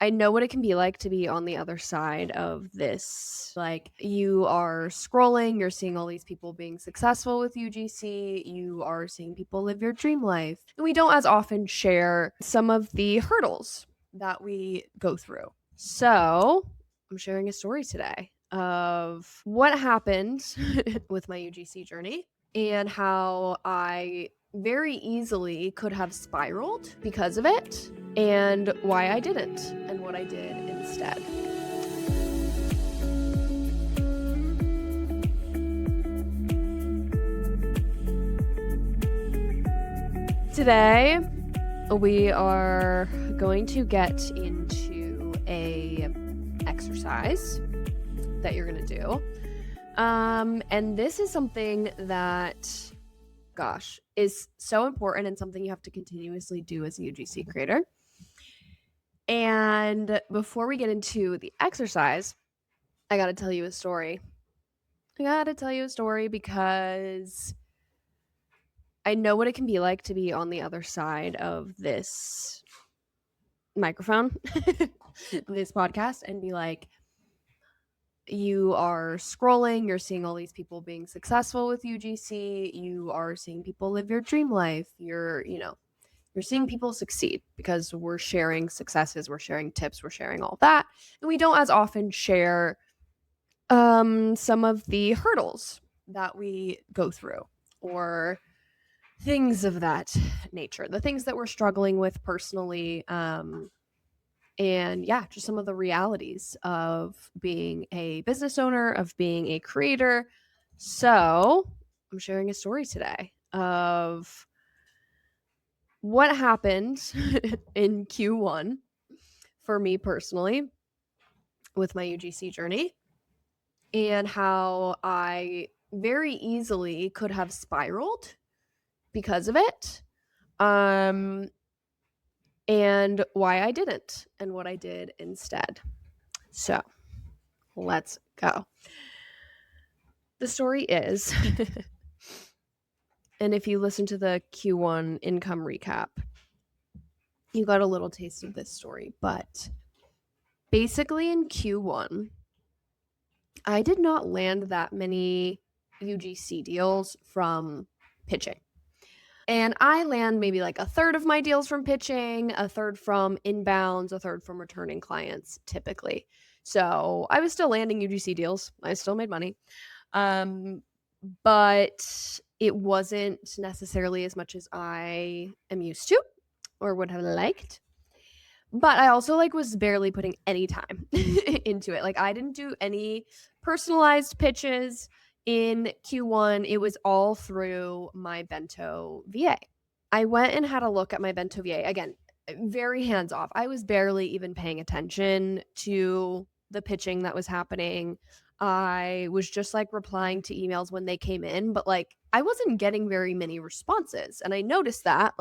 I know what it can be like to be on the other side of this. Like, you are scrolling, you're seeing all these people being successful with UGC, you are seeing people live your dream life. And we don't as often share some of the hurdles that we go through. So, I'm sharing a story today of what happened with my UGC journey and how I very easily could have spiraled because of it, and why I didn't, and what I did instead. Today, we are going to get into a exercise that you're going to do. And this is something that, gosh, is so important and something you have to continuously do as a UGC creator. And before we get into the exercise, I got to tell you a story. Because I know what it can be like to be on the other side of this microphone, this podcast, and be like, you are scrolling, you're seeing all these people being successful with UGC, you are seeing people live your dream life, you're seeing people succeed because we're sharing successes, we're sharing tips, we're sharing all that. And we don't as often share some of the hurdles that we go through, or things of that nature, the things that we're struggling with personally, and yeah, just some of the realities of being a business owner, of being a creator. So I'm sharing a story today of what happened in Q1 for me personally with my UGC journey, and how I very easily could have spiraled because of it, and why I didn't, and what I did instead. So let's go. The story is, and if you listen to the Q1 income recap, you got a little taste of this story, but basically in Q1, I did not land that many UGC deals from pitching. And I land maybe like a third of my deals from pitching, a third from inbounds, a third from returning clients typically. So I was still landing UGC deals. I still made money. But it wasn't necessarily as much as I am used to or would have liked. But I also was barely putting any time into it. Like, I didn't do any personalized pitches in Q1. It was all through my Bento VA. I went and had a look at my Bento VA. Again, very hands off. I was barely even paying attention to the pitching that was happening. I was just replying to emails when they came in, but I wasn't getting very many responses. And I noticed that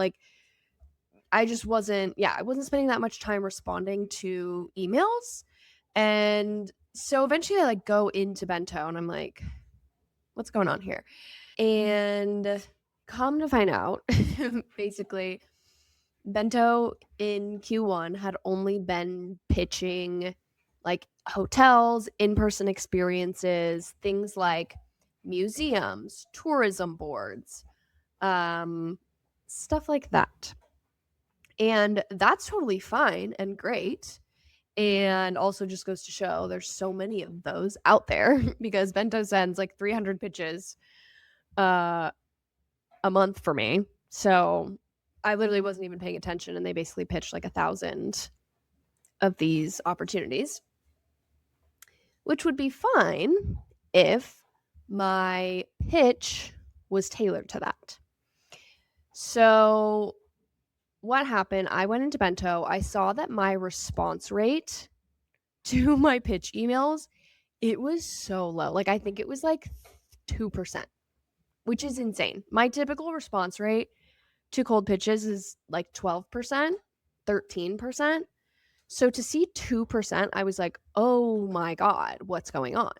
I wasn't spending that much time responding to emails. And so eventually I go into Bento and I'm like, what's going on here? And come to find out, basically, Bento in Q1 had only been pitching hotels, in-person experiences, things like museums, tourism boards, stuff like that. And that's totally fine and great. And also just goes to show there's so many of those out there because Bento sends 300 pitches a month for me. So I literally wasn't even paying attention, and they basically pitched 1,000 of these opportunities, which would be fine if my pitch was tailored to that. So what happened, I went into Bento, I saw that my response rate to my pitch emails, it was so low. I think it was 2%, which is insane. My typical response rate to cold pitches is 12%, 13%. So to see 2%, I was like, oh my God, what's going on?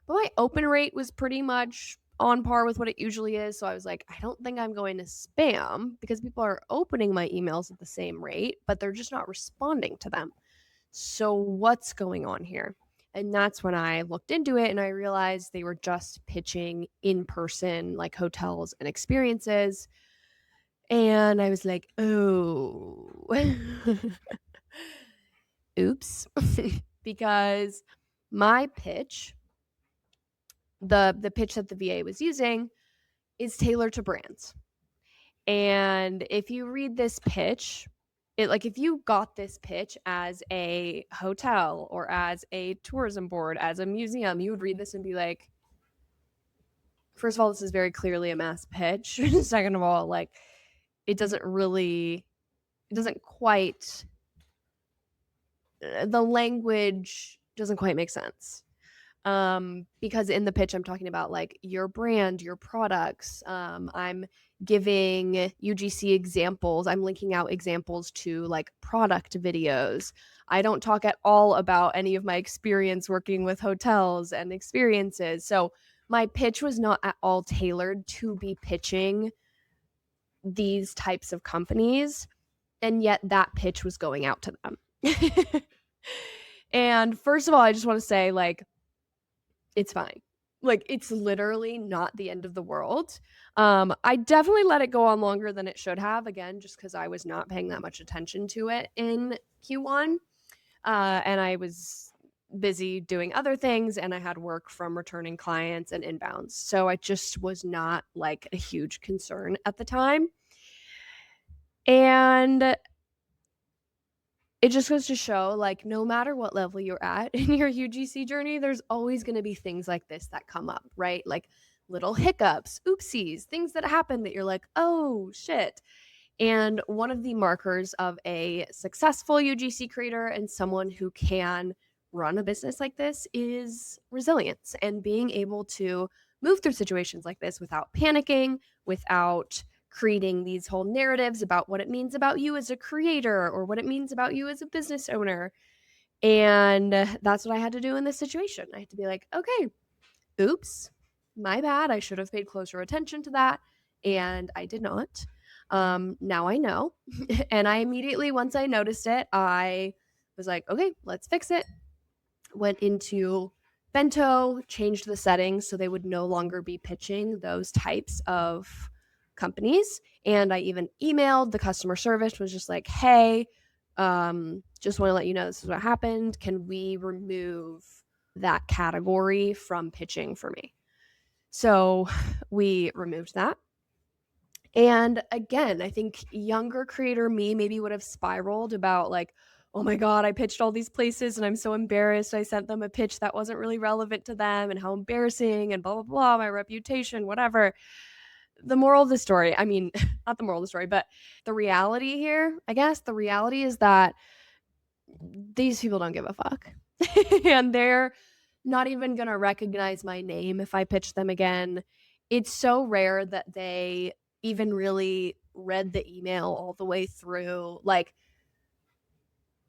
But my open rate was pretty much on par with what it usually is. So I was like, I don't think I'm going to spam because people are opening my emails at the same rate, but they're just not responding to them. So what's going on here? And that's when I looked into it and I realized they were just pitching in person, like hotels and experiences. And I was like, oh, oops. Because my pitch, the pitch that the VA was using, is tailored to brands. And if you read this pitch, if you got this pitch as a hotel or as a tourism board, as a museum, you would read this and be like, first of all, this is very clearly a mass pitch. Second of all, like it doesn't quite, the language doesn't quite make sense. Because in the pitch I'm talking about like your brand, your products. I'm giving UGC examples. I'm linking out examples to like product videos. I don't talk at all about any of my experience working with hotels and experiences. So my pitch was not at all tailored to be pitching these types of companies, and yet that pitch was going out to them. And first of all, I just want to say, like, it's fine. Like, it's literally not the end of the world. I definitely let it go on longer than it should have, again, just because I was not paying that much attention to it in Q1. And I was busy doing other things, and I had work from returning clients and inbounds. So I just was not like a huge concern at the time. And it just goes to show, like, no matter what level you're at in your UGC journey, there's always going to be things like this that come up, right? Like little hiccups, oopsies, things that happen that you're like, oh shit. And one of the markers of a successful UGC creator and someone who can run a business like this is resilience and being able to move through situations like this without panicking, without creating these whole narratives about what it means about you as a creator or what it means about you as a business owner. And that's what I had to do in this situation. I had to be like, okay, oops, my bad. I should have paid closer attention to that. And I did not. Now I know. And I immediately, once I noticed it, I was like, okay, let's fix it. Went into Bento, changed the settings so they would no longer be pitching those types of companies. And I even emailed the customer service, was just like, hey, just want to let you know this is what happened. Can we remove that category from pitching for me? So we removed that. And again, I think younger creator me maybe would have spiraled about like, oh my God, I pitched all these places and I'm so embarrassed. I sent them a pitch that wasn't really relevant to them and how embarrassing and blah, blah, blah, my reputation, whatever. The moral of the story, I mean, not the moral of the story, but the reality here, I guess the reality is that these people don't give a fuck. And they're not even going to recognize my name if I pitch them again. It's so rare that they even really read the email all the way through. Like,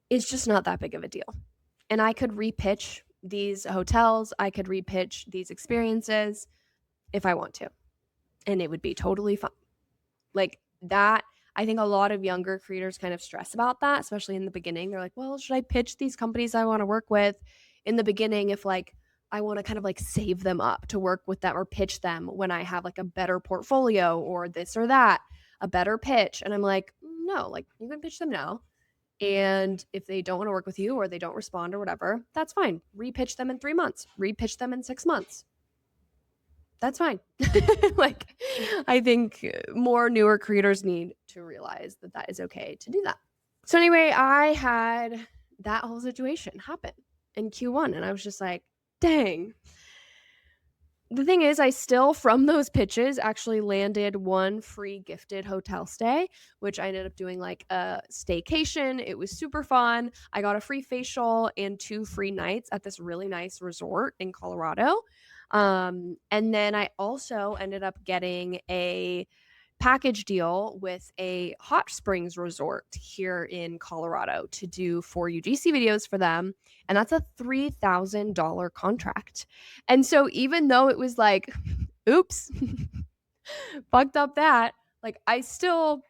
it's just not that big of a deal. And I could repitch these hotels, I could repitch these experiences if I want to, and it would be totally fine. Like that, I think a lot of younger creators kind of stress about that, especially in the beginning. They're like, well, should I pitch these companies I want to work with in the beginning if like I want to kind of like save them up to work with them or pitch them when I have like a better portfolio or this or that, a better pitch? And I'm like, no, like you can pitch them now. And if they don't want to work with you or they don't respond or whatever, that's fine. Repitch them in 3 months, repitch them in 6 months. That's fine. Like, I think more newer creators need to realize that that is okay to do that. So anyway, I had that whole situation happen in Q1 and I was just like, dang. The thing is, I still, from those pitches, actually landed one free gifted hotel stay, which I ended up doing like a staycation. It was super fun. I got a free facial and 2 free nights at this really nice resort in Colorado. And then I also ended up getting a package deal with a hot springs resort here in Colorado to do 4 UGC videos for them. And that's a $3,000 contract. And so even though it was like, oops, fucked up that, like I still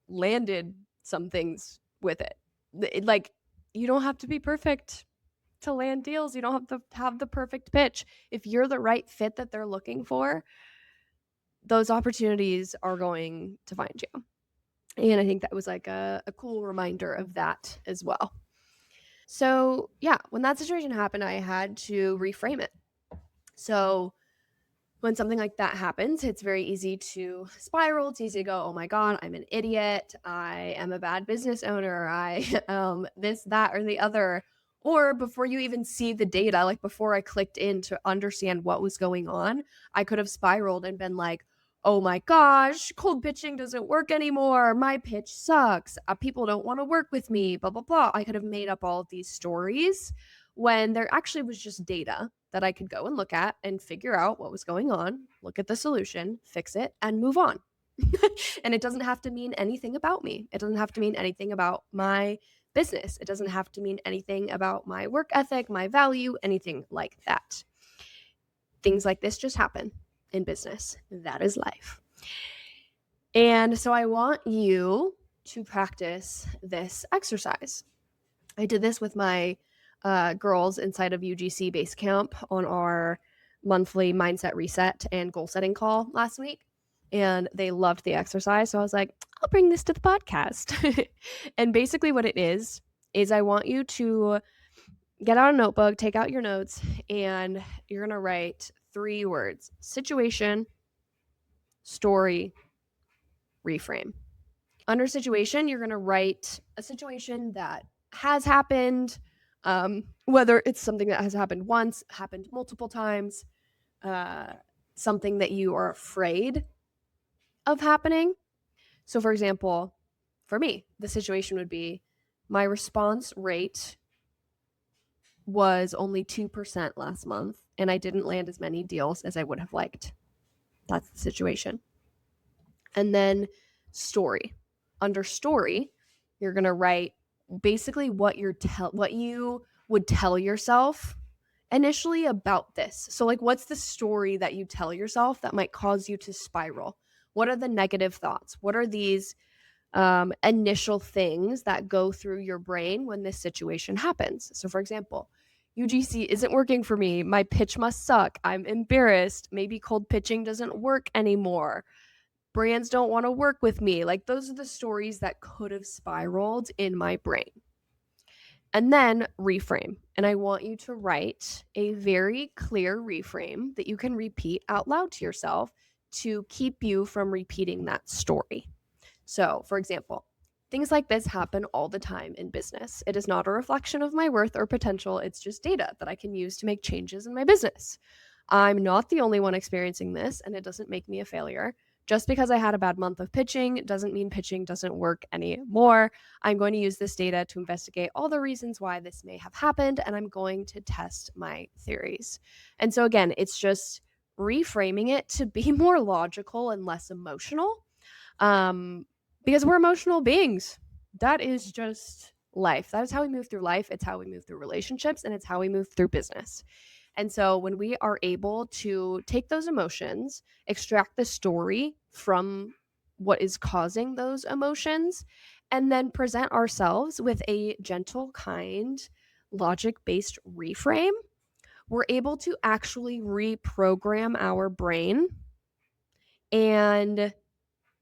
landed some things with it. Like You don't have to be perfect to land deals. You don't have to have the perfect pitch. If you're the right fit that they're looking for, those opportunities are going to find you. And I think that was like a cool reminder of that as well. So, yeah, when that situation happened, I had to reframe it. So, when something like that happens, it's very easy to spiral. It's easy to go, oh my God, I'm an idiot. I am a bad business owner. I this, that, or the other. Or before you even see the data, like before I clicked in to understand what was going on, I could have spiraled and been like, oh my gosh, cold pitching doesn't work anymore. My pitch sucks. People don't want to work with me, blah, blah, blah. I could have made up all of these stories when there actually was just data that I could go and look at and figure out what was going on, look at the solution, fix it, and move on. And it doesn't have to mean anything about me. It doesn't have to mean anything about my business. It doesn't have to mean anything about my work ethic, my value, anything like that. Things like this just happen in business. That is life. And so I want you to practice this exercise. I did this with my girls inside of UGC Base Camp on our monthly mindset reset and goal setting call last week. And they loved the exercise. So I was like, I'll bring this to the podcast. And basically, what it is I want you to get out a notebook, take out your notes, and you're going to write 3 words: situation, story, reframe. Under situation, you're going to write a situation that has happened, whether it's something that has happened once, happened multiple times, something that you are afraid of happening. So, for example, for me, the situation would be my response rate was only 2% last month, and I didn't land as many deals as I would have liked. That's the situation. And then story. Under story, you're going to write basically what you would tell yourself initially about this. So like, what's the story that you tell yourself that might cause you to spiral? What are the negative thoughts? What are these initial things that go through your brain when this situation happens? So for example, UGC isn't working for me. My pitch must suck. I'm embarrassed. Maybe cold pitching doesn't work anymore. Brands don't want to work with me. Like, those are the stories that could have spiraled in my brain. And then reframe. And I want you to write a very clear reframe that you can repeat out loud to yourself to keep you from repeating that story. So, for example, things like this happen all the time in business. It is not a reflection of my worth or potential. It's just data that I can use to make changes in my business. I'm not the only one experiencing this, and it doesn't make me a failure. Just because I had a bad month of pitching doesn't mean pitching doesn't work anymore. I'm going to use this data to investigate all the reasons why this may have happened, and I'm going to test my theories. And so, again, it's just reframing it to be more logical and less emotional, because we're emotional beings. That is just life. That is how we move through life. It's how we move through relationships, and it's how we move through business. And so when we are able to take those emotions, extract the story from what is causing those emotions, and then present ourselves with a gentle, kind, logic-based reframe, we're able to actually reprogram our brain and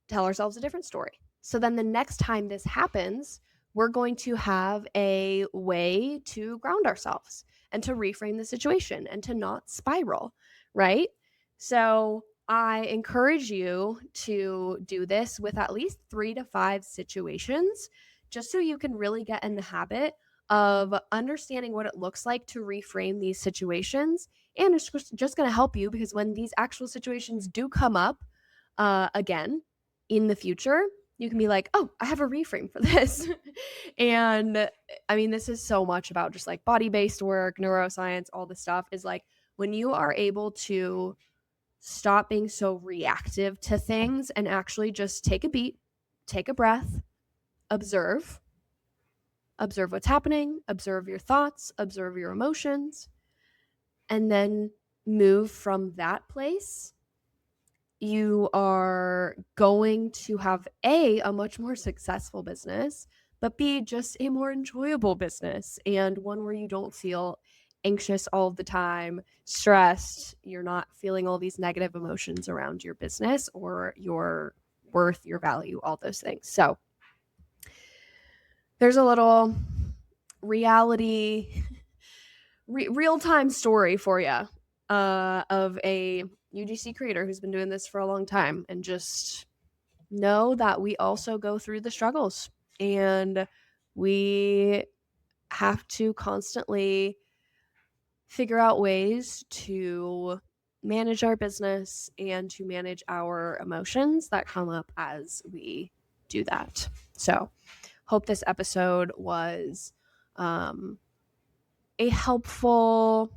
tell ourselves a different story. So then the next time this happens, we're going to have a way to ground ourselves and to reframe the situation and to not spiral, right? So I encourage you to do this with at least 3 to 5 situations, just so you can really get in the habit of understanding what it looks like to reframe these situations. And it's just going to help you, because when these actual situations do come up again in the future, you can be like, oh, I have a reframe for this. And I mean, this is so much about just like body-based work, neuroscience, all this stuff is like, when you are able to stop being so reactive to things and actually just take a beat, take a breath, observe what's happening, observe your thoughts, observe your emotions, and then move from that place, you are going to have a much more successful business, but B, just a more enjoyable business and one where you don't feel anxious all the time, stressed. You're not feeling all these negative emotions around your business or your worth, your value, all those things. So there's a little reality, real-time story for you of a UGC creator who's been doing this for a long time, and just know that we also go through the struggles, and we have to constantly figure out ways to manage our business and to manage our emotions that come up as we do that. So, hope this episode was a helpful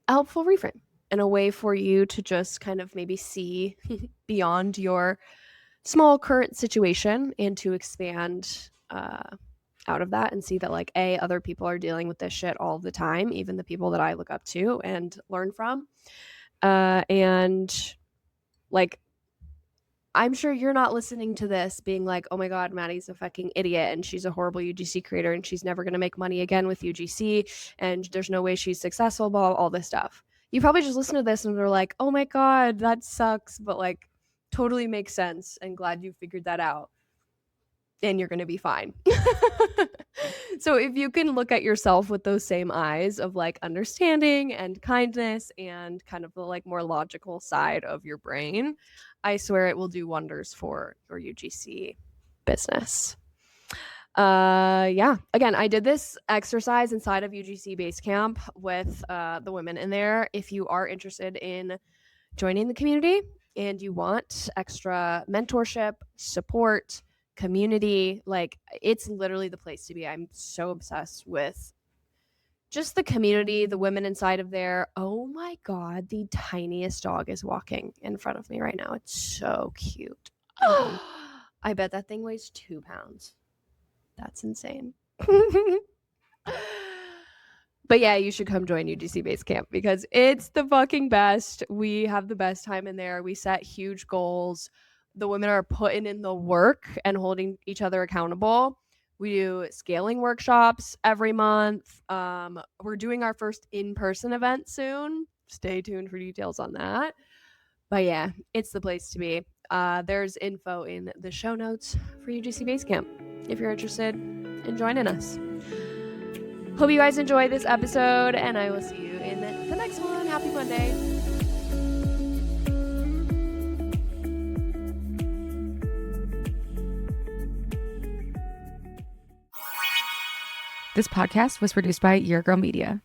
reframe and a way for you to just kind of maybe see beyond your small current situation and to expand out of that and see that, like, other people are dealing with this shit all the time, even the people that I look up to and learn from. And like, I'm sure you're not listening to this being like, oh my God, Maddie's a fucking idiot and she's a horrible UGC creator and she's never going to make money again with UGC and there's no way she's successful, blah, all this stuff. You probably just listen to this and they're like, oh my God, that sucks, but like totally makes sense and glad you figured that out. And you're going to be fine. So if you can look at yourself with those same eyes of like understanding and kindness and kind of the like more logical side of your brain, I swear it will do wonders for your UGC business. Yeah. Again, I did this exercise inside of UGC Basecamp with the women in there. If you are interested in joining the community and you want extra mentorship, support, community, like, it's literally the place to be. I'm so obsessed with just the community, the women inside of there. Oh my God, the tiniest dog is walking in front of me right now. It's so cute. I bet that thing weighs 2 pounds. That's insane. But yeah, you should come join UGC Basecamp because it's the fucking best. We have the best time in there. We set huge goals. The women are putting in the work and holding each other accountable. We do scaling workshops every month. We're doing our first in-person event soon. Stay tuned for details on that. But yeah, it's the place to be. There's info in the show notes for UGC Basecamp if you're interested in joining us. Hope you guys enjoy this episode, and I will see you in the next one. Happy Monday. This podcast was produced by Your Girl Media.